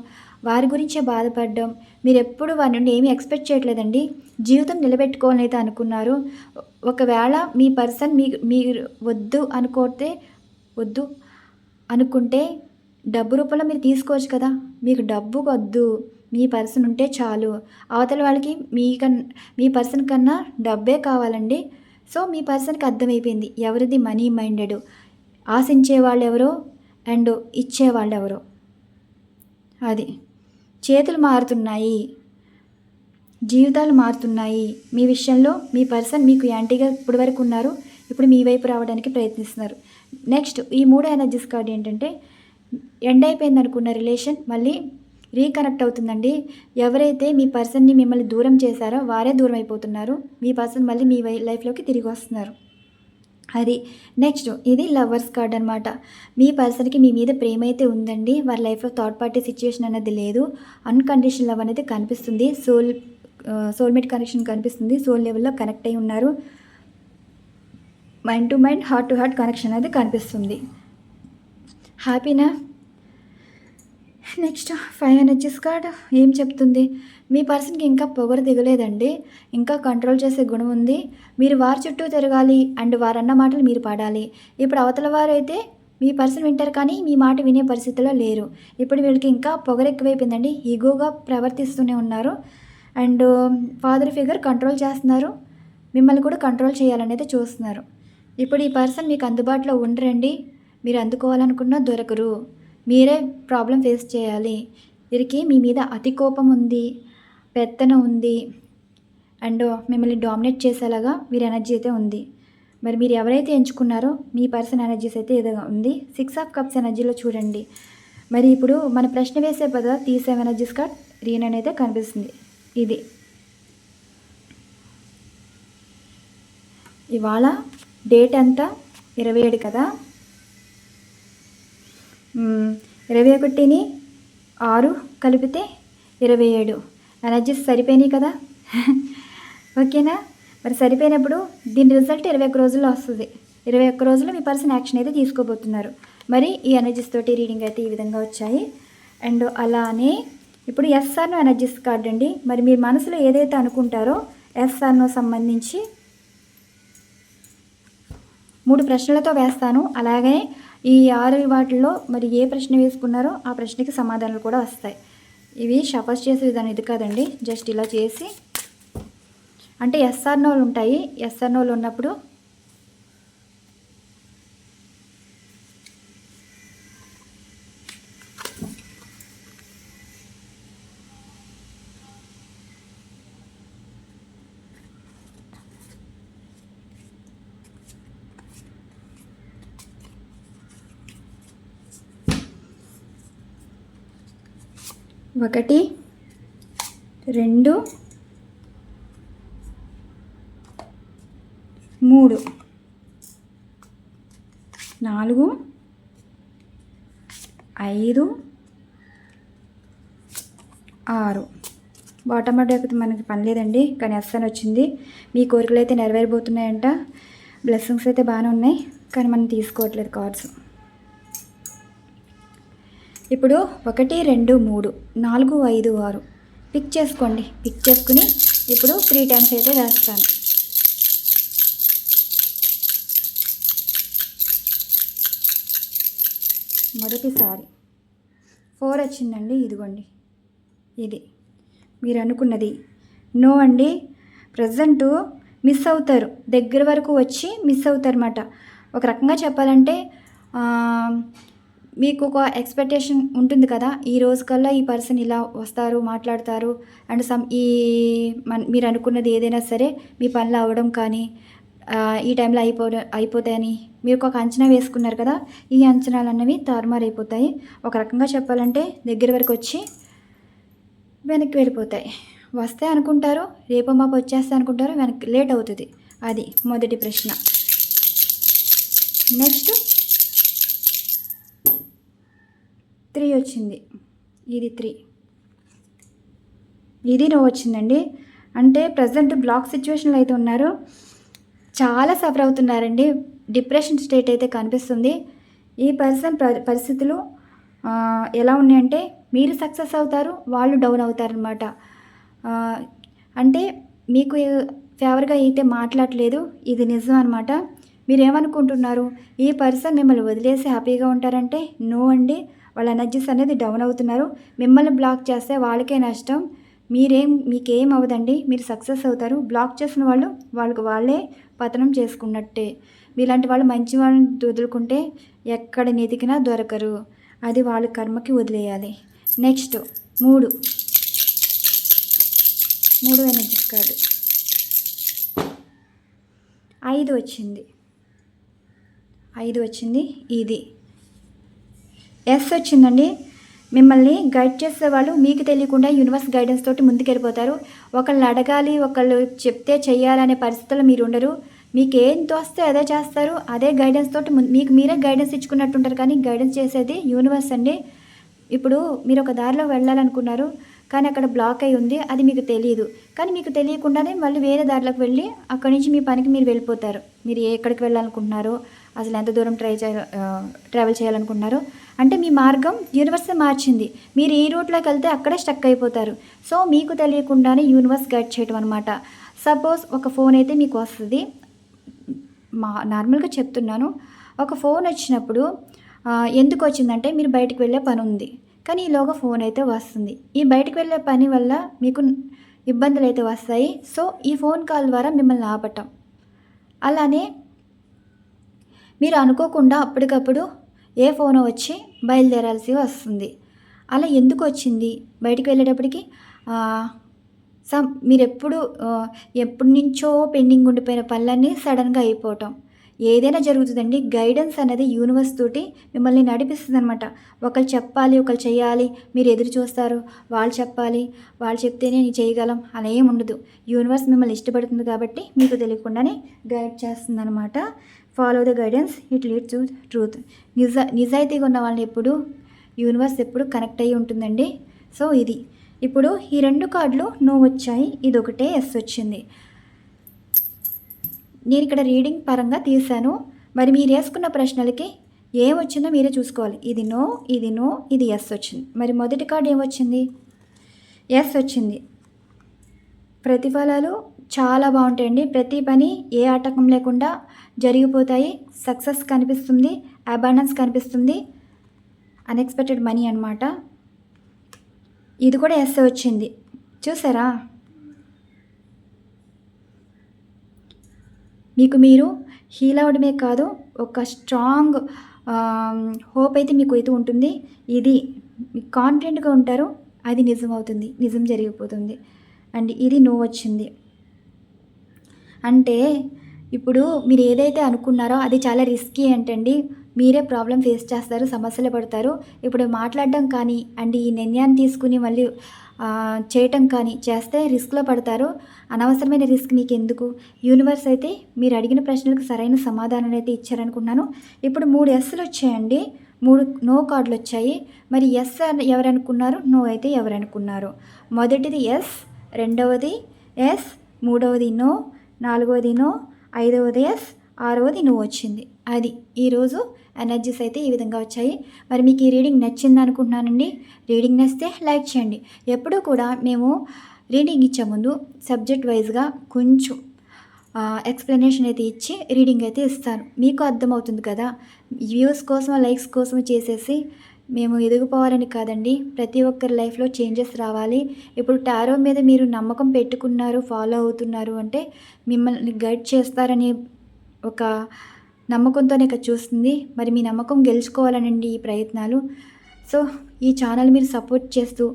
A: వారి గురించే బాధపడడం, మీరు ఎప్పుడు వారి నుండి ఏమీ ఎక్స్పెక్ట్ చేయట్లేదండి. జీవితం నిలబెట్టుకోవాలని అయితే అనుకున్నారు. ఒకవేళ మీ పర్సన్ మీరు వద్దు అనుకుంటే డబ్బు రూపంలో మీరు తీసుకోవచ్చు కదా. మీకు డబ్బు వద్దు, మీ పర్సన్ ఉంటే చాలు. అవతల వాళ్ళకి మీ పర్సన్ కన్నా డబ్బే కావాలండి. సో మీ పర్సన్కి అర్థమైపోయింది ఎవరిది మనీ మైండెడ్, ఆశించే వాళ్ళు ఎవరో అండ్ ఇచ్చేవాళ్ళు ఎవరో. అది చేతులు మారుతున్నాయి, జీవితాలు మారుతున్నాయి. మీ విషయంలో మీ పర్సన్ మీకు యాంటీగా ఇప్పటి వరకు ఉన్నారు, ఇప్పుడు మీ వైపు రావడానికి ప్రయత్నిస్తున్నారు. నెక్స్ట్ ఈ 3 ఎనర్జీస్ కార్డ్ ఏంటంటే ఎండ్ అయిపోయింది అనుకున్న రిలేషన్ మళ్ళీ రీకనెక్ట్ అవుతుందండి. ఎవరైతే మీ పర్సన్ని మిమ్మల్ని దూరం చేశారో వారే దూరం అయిపోతున్నారు. మీ పర్సన్ మళ్ళీ మీ లైఫ్లోకి తిరిగి వస్తున్నారు. అది నెక్స్ట్ ఇది లవర్స్ కార్డ్ అనమాట. మీ పర్సన్కి మీ మీద ప్రేమ అయితే ఉందండి. వారి లైఫ్లో థర్డ్ పార్టీ సిచ్యువేషన్ అనేది లేదు. అన్కండిషనల్ లవ్ అనేది కనిపిస్తుంది. సోల్మేట్ కనెక్షన్ కనిపిస్తుంది. సోల్ లెవెల్లో కనెక్ట్ అయి ఉన్నారు. Mind to mind, heart to heart connection అనేది కనిపిస్తుంది. హ్యాపీనా? నెక్స్ట్ 5 ఎనర్జీస్ కార్డ్ ఏం చెప్తుంది? మీ పర్సన్కి ఇంకా పొగరు దిగలేదండి, ఇంకా కంట్రోల్ చేసే గుణం ఉంది. మీరు వారి చుట్టూ తిరగాలి అండ్ వారన్న మాటలు మీరు పాడాలి. ఇప్పుడు అవతల వారైతే మీ పర్సన్ వింటారు కానీ మీ మాట వినే పరిస్థితిలో లేరు. ఇప్పుడు వీళ్ళకి ఇంకా పొగరు ఎక్కువైపోయిందండి. ఈగోగా ప్రవర్తిస్తూనే ఉన్నారు అండ్ ఫాదర్ ఫిగర్ కంట్రోల్ చేస్తున్నారు. మిమ్మల్ని కూడా కంట్రోల్ చేయాలనేది చూస్తున్నారు. ఇప్పుడు ఈ పర్సన్ మీకు అందుబాటులో ఉండరండి. మీరు అందుకోవాలనుకున్నా దొరకరు. మీరే ప్రాబ్లం ఫేస్ చేయాలి. వీరికి మీ మీద అతి కోపం ఉంది, పెత్తనం ఉంది అండ్ మిమ్మల్ని డామినేట్ చేసేలాగా వీరి ఎనర్జీ అయితే ఉంది. మరి మీరు ఎవరైతే ఎంచుకున్నారో మీ పర్సన్ ఎనర్జీస్ అయితే ఏదో ఉంది. 6 ఆఫ్ కప్స్ ఎనర్జీలో చూడండి. మరి ఇప్పుడు మన ప్రశ్న వేసే పద తీసే ఎనర్జీస్ కార్డ్ రీనన్ అయితే కనిపిస్తుంది. ఇది ఇవాళ డేట్ ఎంత? 27 కదా. 21ని 6 కలిపితే 27 ఎనర్జీస్ సరిపోయినాయి కదా. ఓకేనా? మరి సరిపోయినప్పుడు దీని రిజల్ట్ 21 రోజుల్లో వస్తుంది. 21 రోజుల్లో మీ పర్సన్ యాక్షన్ అయితే తీసుకోబోతున్నారు. మరి ఈ ఎనర్జీస్ తోటి రీడింగ్ అయితే ఈ విధంగా వచ్చాయి. అండ్ అలానే ఇప్పుడు ఎస్ఆర్నో ఎనర్జీస్ కార్డ్ అండి. మరి మీరు మనసులో ఏదైతే అనుకుంటారో ఎస్ఆర్నో సంబంధించి 3 ప్రశ్నలతో వేస్తాను. అలాగే ఈ 6 వాటిల్లో మరి ఏ ప్రశ్న వేసుకున్నారో ఆ ప్రశ్నకి సమాధానాలు కూడా వస్తాయి. ఇవి షఫల్ చేసే విధానం ఇది కాదండి. జస్ట్ ఇలా చేసి అంటే ఎస్ఆర్నోలు ఉంటాయి. ఎస్ఆర్నోలు ఉన్నప్పుడు ఒకటి 2 3 4 5 6 బాటమ్ అయితే మనకి పని లేదండి, కానీ ఎస్ఎన్ వచ్చింది. మీ కోరికలు అయితే నెరవేరబోతున్నాయంట. బ్లెస్సింగ్స్ అయితే బాగానే ఉన్నాయి, కానీ మనం తీసుకోవట్లేదు కార్డ్స్. ఇప్పుడు 1 2 3 4 5 6 పిక్ చేసుకోండి. పిక్ చేసుకుని ఇప్పుడు 3 టైమ్స్ అయితే వేస్తాను. మొదటిసారి 4 వచ్చిందండి. ఇదిగోండి, ఇది మీరు అనుకున్నది. నో అండి, ప్రజెంటు మిస్ అవుతారు. దగ్గర వరకు వచ్చి మిస్ అవుతారు అన్నమాట. ఒక రకంగా చెప్పాలంటే మీకు ఒక ఎక్స్పెక్టేషన్ ఉంటుంది కదా, ఈ రోజు కల్లా ఈ పర్సన్ ఇలా వస్తారు, మాట్లాడతారు అండ్ మీరు అనుకున్నది ఏదైనా సరే మీ పనులు అవ్వడం కానీ ఈ టైంలో అయిపోతాయని మీరు ఒక అంచనా వేసుకున్నారు కదా. ఈ అంచనాలు అన్నవి తారుమారైపోతాయి. ఒక రకంగా చెప్పాలంటే దగ్గర వరకు వచ్చి వెనక్కి వెళ్ళిపోతాయి. వస్తే అనుకుంటారు రేపు మాపు వచ్చేస్తే అనుకుంటారు, వెనక్కి లేట్ అవుతుంది. అది మొదటి ప్రశ్న. నెక్స్ట్ 3 వచ్చింది. ఇది 3, ఇది నో వచ్చిందండి. అంటే ప్రజెంట్ బ్లాక్ సిచ్యువేషన్లో అయితే ఉన్నారు. చాలా సఫర్ అవుతున్నారండి. డిప్రెషన్ స్టేట్ అయితే కనిపిస్తుంది. ఈ పర్సన్ పరిస్థితులు ఎలా ఉన్నాయంటే మీరు సక్సెస్ అవుతారు, వాళ్ళు డౌన్ అవుతారనమాట. అంటే మీకు ఫేవర్గా అయితే మాట్లాడలేదు, ఇది నిజం అనమాట. మీరేమనుకుంటున్నారు? ఈ పర్సన్ మిమ్మల్ని వదిలేసి హ్యాపీగా ఉంటారంటే నో అండి. వాళ్ళ ఎనర్జీస్ అనేది డౌన్ అవుతున్నారు. మిమ్మల్ని బ్లాక్ చేస్తే వాళ్ళకే నష్టం. మీకేం అవ్వదండి. మీరు సక్సెస్ అవుతారు. బ్లాక్ చేసిన వాళ్ళకి వాళ్ళే పతనం చేసుకున్నట్టే. మీలాంటి వాళ్ళు మంచి వాళ్ళని వదులుకుంటే ఎక్కడ వెతికినా దొరకరు. అది వాళ్ళ కర్మకి వదిలేయాలి. నెక్స్ట్ 3 ఎనర్జీస్ కార్డు 5 వచ్చింది. ఇది ఎస్ వచ్చిందండి. మిమ్మల్ని గైడ్ చేసేవాళ్ళు మీకు తెలియకుండా యూనివర్స్ గైడెన్స్ తోటి ముందుకెళ్ళిపోతారు. ఒకళ్ళని అడగాలి, ఒకళ్ళు చెప్తే చెయ్యాలనే పరిస్థితుల్లో మీరు ఉండరు. మీకు ఏం తోస్తే అదే చేస్తారు. అదే గైడెన్స్ తోటి మీకు మీరే గైడెన్స్ ఇచ్చుకున్నట్టుంటారు. కానీ గైడెన్స్ చేసేది యూనివర్స్ అండి. ఇప్పుడు మీరు ఒక దారిలో వెళ్ళాలనుకున్నారు, కానీ అక్కడ బ్లాక్ అయి ఉంది. అది మీకు తెలియదు. కానీ మీకు తెలియకుండానే మళ్ళీ వేరే దారిలోకి వెళ్ళి అక్కడి నుంచి మీ పనికి మీరు వెళ్ళిపోతారు. మీరు ఎక్కడికి వెళ్ళాలనుకుంటున్నారో, అసలు ఎంత దూరం ట్రావెల్ చేయాలనుకుంటున్నారో, అంటే మీ మార్గం యూనివర్సే మార్చింది. మీరు ఈ రూట్లోకి వెళ్తే అక్కడే స్టక్ అయిపోతారు. సో మీకు తెలియకుండానే యూనివర్స్ గైడ్ చేయటం అనమాట. సపోజ్ ఒక ఫోన్ అయితే మీకు వస్తుంది. నార్మల్గా చెప్తున్నాను. ఒక ఫోన్ వచ్చినప్పుడు ఎందుకు వచ్చిందంటే మీరు బయటకు వెళ్ళే పని ఉంది, కానీ ఈలోగా ఫోన్ అయితే వస్తుంది. ఈ బయటకు వెళ్ళే పని వల్ల మీకు ఇబ్బందులు అయితే వస్తాయి. సో ఈ ఫోన్ కాల్ ద్వారా మిమ్మల్ని ఆపటం. అలానే మీరు అనుకోకుండా అప్పటికప్పుడు ఏ ఫోన్ వచ్చి బయలుదేరాల్సి వస్తుంది. అలా ఎందుకు వచ్చింది? బయటకు వెళ్ళేటప్పటికి మీరు ఎప్పటి నుంచో పెండింగ్ ఉండిపోయిన పనులన్నీ సడన్గా అయిపోవటం. ఏదైనా జరుగుతుందండి. గైడెన్స్ అనేది యూనివర్స్ తోటి మిమ్మల్ని నడిపిస్తుంది అనమాట. ఒకరు చెప్పాలి, ఒకరు చేయాలి, మీరు ఎదురు చూస్తారు. వాళ్ళు చెప్పాలి, వాళ్ళు చెప్తేనే నేను చేయగలం అలా ఏమి ఉండదు. యూనివర్స్ మిమ్మల్ని ఇష్టపడుతుంది కాబట్టి మీకు తెలియకుండానే గైడ్ చేస్తుంది అనమాట. Follow the guidance, it leads to truth. నిజాయితీగా ఉన్న వాళ్ళని ఎప్పుడు యూనివర్స్ ఎప్పుడు కనెక్ట్ అయ్యి ఉంటుందండి. సో ఇది ఇప్పుడు ఈ 2 కార్డులు నో వచ్చాయి, ఇదొకటే ఎస్ వచ్చింది. నేను ఇక్కడ రీడింగ్ పరంగా తీశాను. మరి మీరు వేసుకున్న ప్రశ్నలకి ఏమొచ్చిందో మీరే చూసుకోవాలి. ఇది నో, ఇది ఎస్ వచ్చింది. మరి మొదటి కార్డు ఏమొచ్చింది? ఎస్ వచ్చింది. ప్రతిఫలాలు చాలా బాగుంటాయండి. ప్రతి పని ఏ ఆటంకం లేకుండా జరిగిపోతాయి. సక్సెస్ కనిపిస్తుంది, అబాండెన్స్ కనిపిస్తుంది, అన్ఎక్స్పెక్టెడ్ మనీ అనమాట. ఇది కూడా ఎస్ వచ్చింది. చూసారా? మీకు మీరు హీల్ అవ్వడమే కాదు, ఒక స్ట్రాంగ్ హోప్ అయితే మీకు అయితే ఉంటుంది. ఇది కాన్ఫిడెంట్గా ఉంటారు, అది నిజం అవుతుంది, నిజం జరిగిపోతుంది. అండ్ ఇది నో వచ్చింది. అంటే ఇప్పుడు మీరు ఏదైతే అనుకున్నారో అది చాలా రిస్కీ అంటండి. మీరే ప్రాబ్లం ఫేస్ చేస్తారు, సమస్యలు పడతారు. ఇప్పుడు మాట్లాడడం కానీ అండ్ ఈ నిర్ణయాన్ని తీసుకుని మళ్ళీ చేయటం కానీ చేస్తే రిస్క్లో పడతారు. అనవసరమైన రిస్క్ మీకు ఎందుకు? యూనివర్స్ అయితే మీరు అడిగిన ప్రశ్నలకు సరైన సమాధానం అయితే ఇచ్చారనుకున్నాను. ఇప్పుడు 3 ఎస్లు వచ్చాయండి, 3 నో కార్డులు వచ్చాయి. మరి ఎస్ ఎవరనుకున్నారు, నో అయితే ఎవరనుకున్నారు? మొదటిది ఎస్, రెండవది ఎస్, మూడవది నో, నాలుగవది నో, ఐదవది ఎస్, ఆరవది నో వచ్చింది. అది ఈరోజు ఎనర్జీస్ అయితే ఈ విధంగా వచ్చాయి. మరి మీకు ఈ రీడింగ్ నచ్చింది అనుకుంటున్నానండి. రీడింగ్ నచ్చితే లైక్ చేయండి. ఎప్పుడూ కూడా మేము రీడింగ్ ఇచ్చే ముందు సబ్జెక్ట్ వైజ్గా కొంచెం ఎక్స్ప్లెనేషన్ అయితే ఇచ్చి రీడింగ్ అయితే ఇస్తాను. మీకు అర్థమవుతుంది కదా. వ్యూస్ కోసం, లైక్స్ కోసం చేసేసి మేము ఎదిగిపోవాలని కాదండి. ప్రతి ఒక్కరి లైఫ్లో చేంజెస్ రావాలి. ఇప్పుడు టారో మీద మీరు నమ్మకం పెట్టుకున్నారు, ఫాలో అవుతున్నారు అంటే మిమ్మల్ని గైడ్ చేస్తారని ఒక నమ్మకంతోనే చూస్తుంది. మరి మీ నమ్మకం గెలుచుకోవాలనండి ఈ ప్రయత్నాలు. సో ఈ ఛానల్ మీరు సపోర్ట్ చేస్తూ,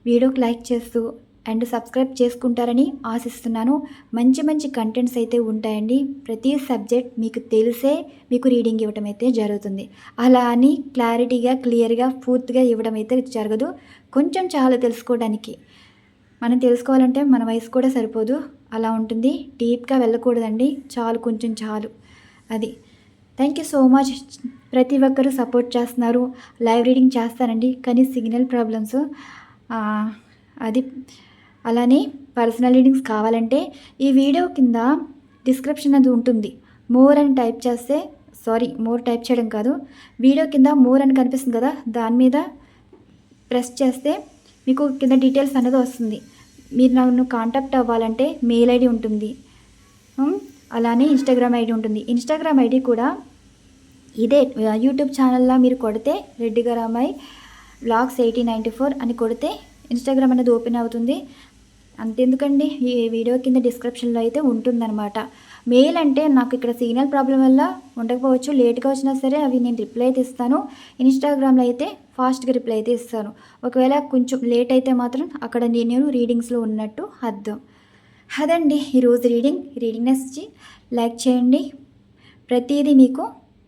A: వీడియోకి లైక్ చేస్తూ అండ్ సబ్స్క్రైబ్ చేసుకుంటారని ఆశిస్తున్నాను. మంచి మంచి కంటెంట్స్ అయితే ఉంటాయండి. ప్రతి సబ్జెక్ట్ మీకు తెలిసే మీకు రీడింగ్ ఇవ్వడం అయితే జరుగుతుంది. అలా అని క్లారిటీగా, క్లియర్గా, పూర్తిగా ఇవ్వడం అయితే జరగదు. కొంచెం చాలా తెలుసుకోవడానికి. మనం తెలుసుకోవాలంటే మన వయసు కూడా సరిపోదు, అలా ఉంటుంది. డీప్గా వెళ్ళకూడదండి, కొంచెం చాలు. అది థ్యాంక్ యూ సో మచ్. ప్రతి ఒక్కరూ సపోర్ట్ చేస్తున్నారు. లైవ్ రీడింగ్ చేస్తానండి, కానీ సిగ్నల్ ప్రాబ్లమ్స్ అది. అలానే పర్సనల్ రీడింగ్స్ కావాలంటే ఈ వీడియో కింద డిస్క్రిప్షన్ అది ఉంటుంది. మోర్ అని టైప్ చేస్తే, మోర్ టైప్ చేయడం కాదు, వీడియో కింద మోర్ అని కనిపిస్తుంది కదా, దాని మీద ప్రెస్ చేస్తే మీకు కింద డీటెయిల్స్ అనేది వస్తుంది. మీరు నన్ను కాంటాక్ట్ అవ్వాలంటే మెయిల్ ఐడి ఉంటుంది, అలానే ఇన్స్టాగ్రామ్ ఐడి ఉంటుంది. ఇన్స్టాగ్రామ్ ఐడి కూడా ఇదే యూట్యూబ్ ఛానల్లో మీరు కొడితే రెడ్డిగారామై వ్లాగ్స్ 8094 అని కొడితే ఇన్స్టాగ్రామ్ అనేది ఓపెన్ అవుతుంది. అంతెందుకండి, ఈ వీడియో కింద డిస్క్రిప్షన్లో అయితే ఉంటుందన్నమాట. మెయిల్ అంటే నాకు ఇక్కడ సిగ్నల్ ప్రాబ్లం వల్ల ఉండకపోవచ్చు, లేట్గా వచ్చినా సరే అవి నేను రిప్లై అయితే ఇస్తాను. ఇన్స్టాగ్రామ్లో అయితే ఫాస్ట్గా రిప్లై అయితే ఇస్తాను. ఒకవేళ కొంచెం లేట్ అయితే మాత్రం అక్కడ నేను రీడింగ్స్లో ఉన్నట్టు అర్థం. అదండి ఈరోజు రీడింగ్ నచ్చి లైక్ చేయండి. ప్రతిదీ మీకు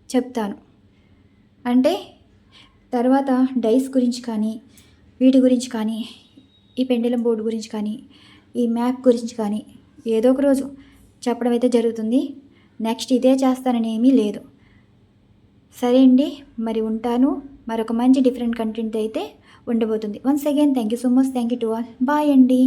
A: చెప్తాను. అంటే తర్వాత డైస్ గురించి కానీ, వీటి గురించి కానీ, ఈ పెండలం బోర్డు గురించి కానీ, ఈ మ్యాప్ గురించి కానీ ఏదో ఒక రోజు చెప్పడం అయితే జరుగుతుంది. నెక్స్ట్ ఇదే చేస్తానని ఏమీ లేదు. సరే అండి, మరి ఉంటాను. మరొక మంచి డిఫరెంట్ కంటెంట్ అయితే ఉండబోతుంది. Once again thank you so much. Thank you to all. Bye అండి.